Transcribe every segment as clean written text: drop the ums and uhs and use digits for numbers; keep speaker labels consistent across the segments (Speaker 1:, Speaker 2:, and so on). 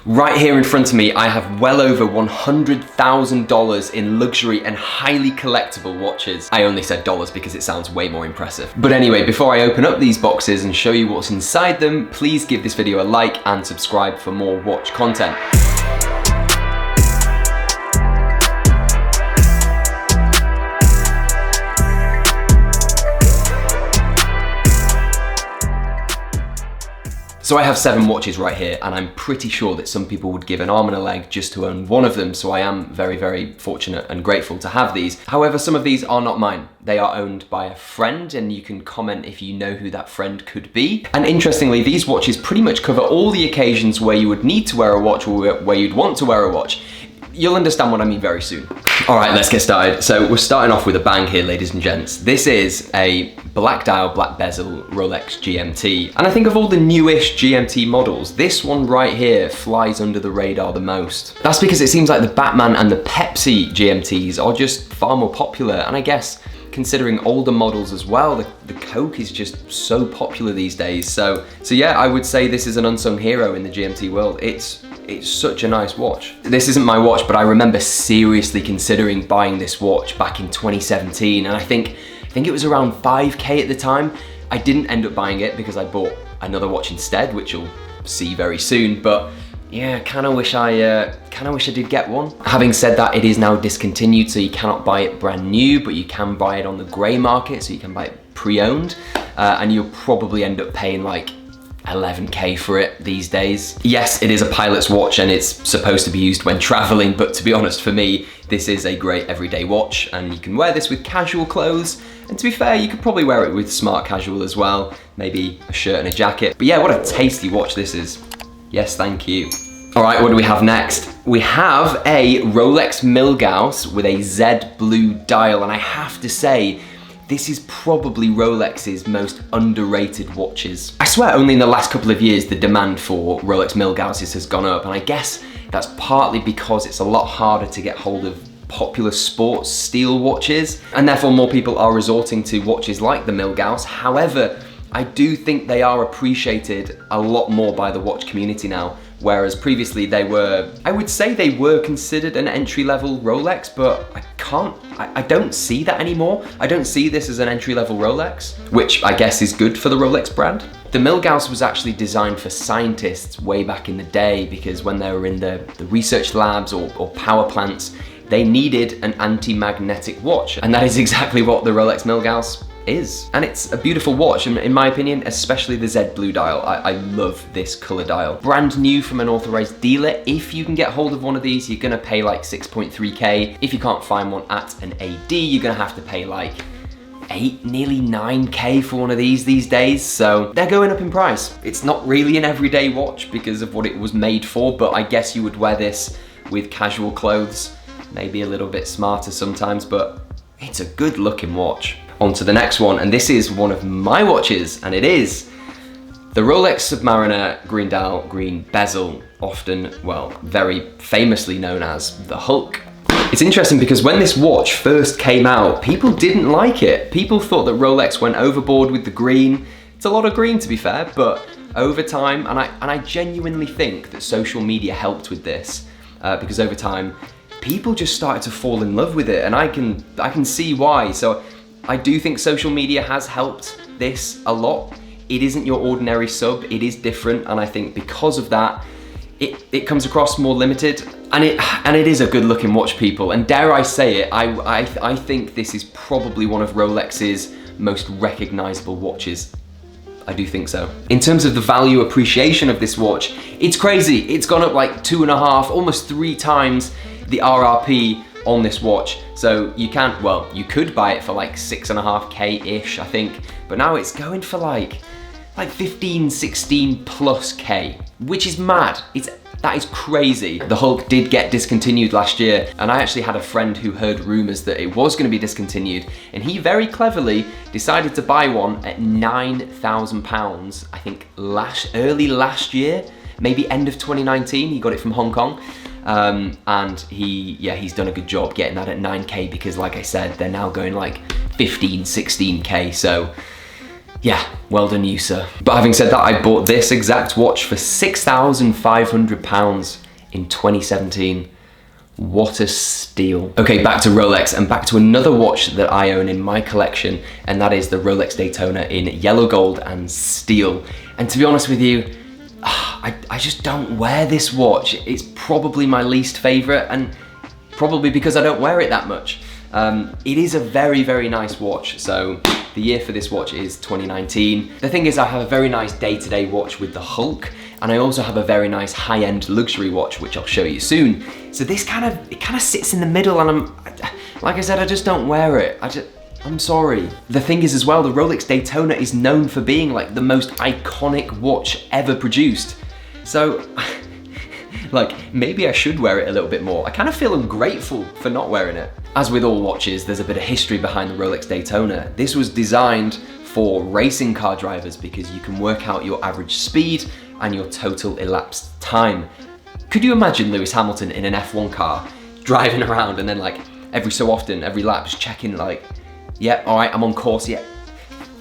Speaker 1: Right here in front of me, I have well over $100,000 in luxury and highly collectible watches. I only said dollars because it sounds way more impressive. But anyway, before I open up these boxes and show you what's inside them, please give this video a like and subscribe for more watch content. So I have 7 watches right here, and I'm pretty sure that some people would give an arm and a leg just to own one of them, so I am very, very fortunate and grateful to have these. However, some of these are not mine. They are owned by a friend, and you can comment if you know who that friend could be. And interestingly, these watches pretty much cover all the occasions where you would need to wear a watch or where you'd want to wear a watch. You'll understand what I mean very soon. All right, let's get started. So we're starting off with a bang here, ladies and gents. This is a black dial, black bezel Rolex GMT. And I think of all the newish GMT models, this one right here flies under the radar the most. That's because it seems like the Batman and the Pepsi GMTs are just far more popular. And I guess considering older models as well, the Coke is just so popular these days. So yeah, I would say this is an unsung hero in the GMT world. It's such a nice watch. This isn't my watch, but I remember seriously considering buying this watch back in 2017, and I think it was around 5K at the time. I didn't end up buying it because I bought another watch instead, which you'll see very soon, but yeah, kinda wish I did get one. Having said that, it is now discontinued, so you cannot buy it brand new, but you can buy it on the grey market, so you can buy it pre-owned, and you'll probably end up paying like 11K for it these days. Yes, it is a pilot's watch and it's supposed to be used when traveling, but to be honest, for me, this is a great everyday watch, and you can wear this with casual clothes, and to be fair, you could probably wear it with smart casual as well, maybe a shirt and a jacket. But yeah, what a tasty watch this is. Yes, thank you. All right, what do we have next? We have a Rolex Milgauss with a Z blue dial, and I have to say, this is probably Rolex's most underrated watches. I swear only in the last couple of years the demand for Rolex Milgausses has gone up, and I guess that's partly because it's a lot harder to get hold of popular sports steel watches, and therefore more people are resorting to watches like the Milgauss. However, I do think they are appreciated a lot more by the watch community now, whereas previously I would say they were considered an entry-level Rolex, but I don't see that anymore. I don't see this as an entry-level Rolex, which I guess is good for the Rolex brand. The Milgauss was actually designed for scientists way back in the day, because when they were in the research labs or power plants, they needed an anti-magnetic watch, and that is exactly what the Rolex Milgauss is. And it's a beautiful watch, in my opinion, especially the Z blue dial. I love this color dial. Brand new from an authorized dealer. If you can get hold of one of these, you're gonna pay like 6.3K. If you can't find one at an AD, you're gonna have to pay like 8, nearly 9K for one of these days. So they're going up in price. It's not really an everyday watch because of what it was made for, but I guess you would wear this with casual clothes, maybe a little bit smarter sometimes, but it's a good looking watch. On to the next one, and this is one of my watches, and it is the Rolex Submariner green dial, green bezel, often, well, very famously known as the Hulk. It's interesting because when this watch first came out, people didn't like it. People thought that Rolex went overboard with the green. It's a lot of green, to be fair, but over time, and I genuinely think that social media helped with this, because over time, people just started to fall in love with it, and I can see why. So I do think social media has helped this a lot. It isn't your ordinary sub, it is different, and I think because of that, it comes across more limited, and it is a good looking watch, people, and dare I say it, I think this is probably one of Rolex's most recognizable watches. I do think so. In terms of the value appreciation of this watch, it's crazy. It's gone up like 2.5, almost 3 times the RRP on this watch. So you could buy it for like 6.5K-ish, I think, but now it's going for like 15, 16 plus K, which is mad. That is crazy. The Hulk did get discontinued last year, and I actually had a friend who heard rumors that it was gonna be discontinued, and he very cleverly decided to buy one at £9,000, I think early last year, maybe end of 2019, he got it from Hong Kong. And he's done a good job getting that at 9K, because like I said, they're now going like 15, 16K. So Yeah, well done you, sir. But having said that, I bought this exact watch for £6,500 in 2017. What a steal. Okay, back to Rolex and back to another watch that I own in my collection, and that is the Rolex Daytona in yellow gold and steel. And to be honest with you, I just don't wear this watch. It's probably my least favorite, and probably because I don't wear it that much. It is a very, very nice watch. So the year for this watch is 2019. The thing is, I have a very nice day-to-day watch with the Hulk, and I also have a very nice high-end luxury watch, which I'll show you soon. So this kind of sits in the middle, and like I said, I just don't wear it. I'm sorry. The thing is as well, the Rolex Daytona is known for being like the most iconic watch ever produced. So, like, maybe I should wear it a little bit more. I kind of feel ungrateful for not wearing it. As with all watches, there's a bit of history behind the Rolex Daytona. This was designed for racing car drivers because you can work out your average speed and your total elapsed time. Could you imagine Lewis Hamilton in an F1 car driving around and then like every so often, every lap, just checking like, yeah, all right, I'm on course, yeah.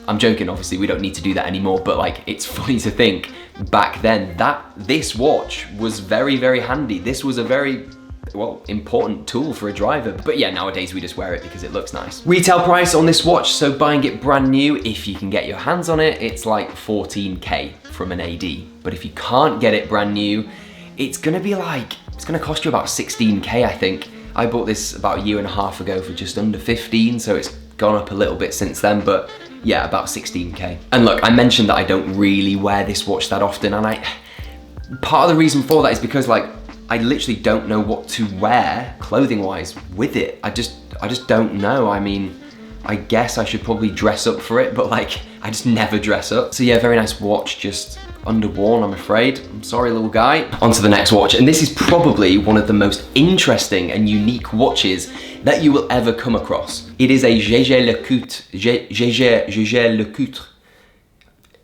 Speaker 1: I'm joking, obviously, we don't need to do that anymore, but like, it's funny to think back then that this watch was very, very handy. This was a very, well, important tool for a driver. But yeah, nowadays we just wear it because it looks nice. Retail price on this watch, so buying it brand new, if you can get your hands on it, it's like 14K from an AD. But if you can't get it brand new, it's gonna cost you about 16K, I think. I bought this about a year and a half ago for just under 15, so it's gone up a little bit since then, but yeah, about 16K. And look, I mentioned that I don't really wear this watch that often, and part of the reason for that is because like, I literally don't know what to wear clothing-wise with it. I just don't know. I mean, I guess I should probably dress up for it, but like, I just never dress up. So yeah, very nice watch, just underworn, I'm afraid. I'm sorry, little guy. On to the next watch, and this is probably one of the most interesting and unique watches that you will ever come across. It is a Jaeger-LeCoultre, Jaeger-LeCoultre,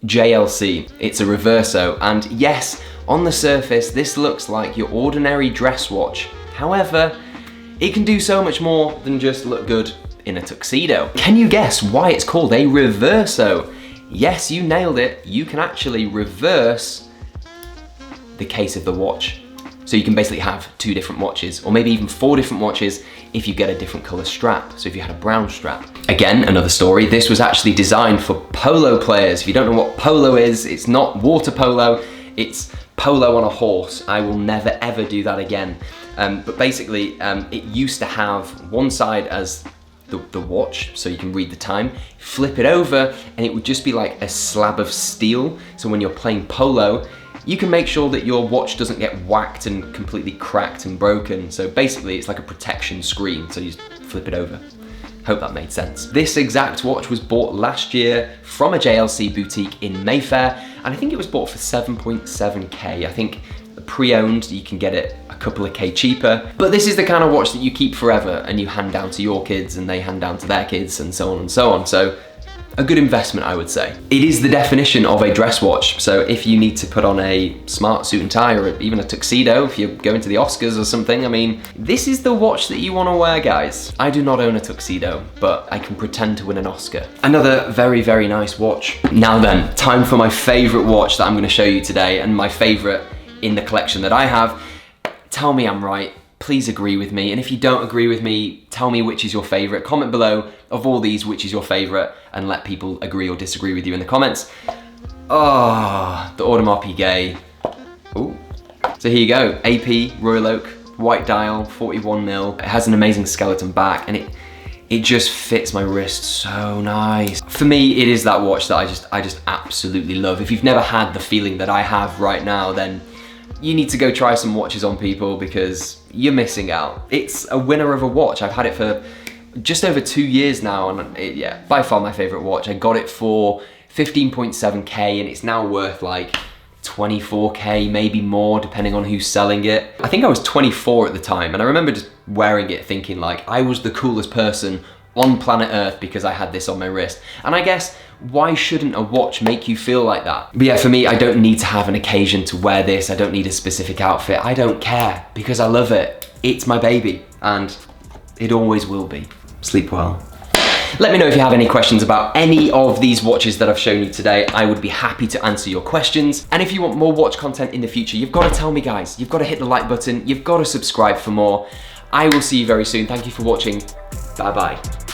Speaker 1: JLC. It's a Reverso, and yes, on the surface, this looks like your ordinary dress watch. However, it can do so much more than just look good in a tuxedo. Can you guess why it's called a Reverso? Yes, you nailed it. You can actually reverse the case of the watch. So you can basically have 2 different watches, or maybe even 4 different watches if you get a different color strap. So if you had a brown strap. Again, another story. This was actually designed for polo players. If you don't know what polo is, it's not water polo, it's polo on a horse. I will never ever do that again. But basically, it used to have one side as the watch, so you can read the time, flip it over, and it would just be like a slab of steel. So when you're playing polo, you can make sure that your watch doesn't get whacked and completely cracked and broken. So basically it's like a protection screen, so you just flip it over. Hope that made sense. This exact watch was bought last year from a JLC boutique in Mayfair, and I think it was bought for 7.7K. I think pre-owned, you can get it a couple of K cheaper. But this is the kind of watch that you keep forever and you hand down to your kids and they hand down to their kids and so on and so on. So a good investment, I would say. It is the definition of a dress watch. So if you need to put on a smart suit and tie, or even a tuxedo, if you're going to the Oscars or something, I mean, this is the watch that you want to wear, guys. I do not own a tuxedo, but I can pretend to win an Oscar. Another very, very nice watch. Now then, time for my favorite watch that I'm going to show you today, and my favorite in the collection that I have. Tell me I'm right. Please agree with me, and if you don't agree with me, tell me which is your favorite. Comment below, of all these, which is your favorite, and let people agree or disagree with you in the comments. Oh, the Audemars Piguet. Ooh. So here you go, AP, Royal Oak, white dial, 41mm. It has an amazing skeleton back, and it just fits my wrist so nice. For me, it is that watch that I just absolutely love. If you've never had the feeling that I have right now, then you need to go try some watches on, people, because you're missing out. It's a winner of a watch. I've had it for just over 2 years now, and yeah, by far my favorite watch. I got it for 15.7K, and it's now worth like 24K, maybe more, depending on who's selling it. I think I was 24 at the time, and I remember just wearing it thinking like I was the coolest person on planet Earth because I had this on my wrist. And I guess, why shouldn't a watch make you feel like that? But yeah, for me, I don't need to have an occasion to wear this. I don't need a specific outfit. I don't care, because I love it. It's my baby, and it always will be. Sleep well. Let me know if you have any questions about any of these watches that I've shown you today. I would be happy to answer your questions. And if you want more watch content in the future, you've got to tell me, guys. You've got to hit the like button. You've got to subscribe for more. I will see you very soon. Thank you for watching. Bye-bye.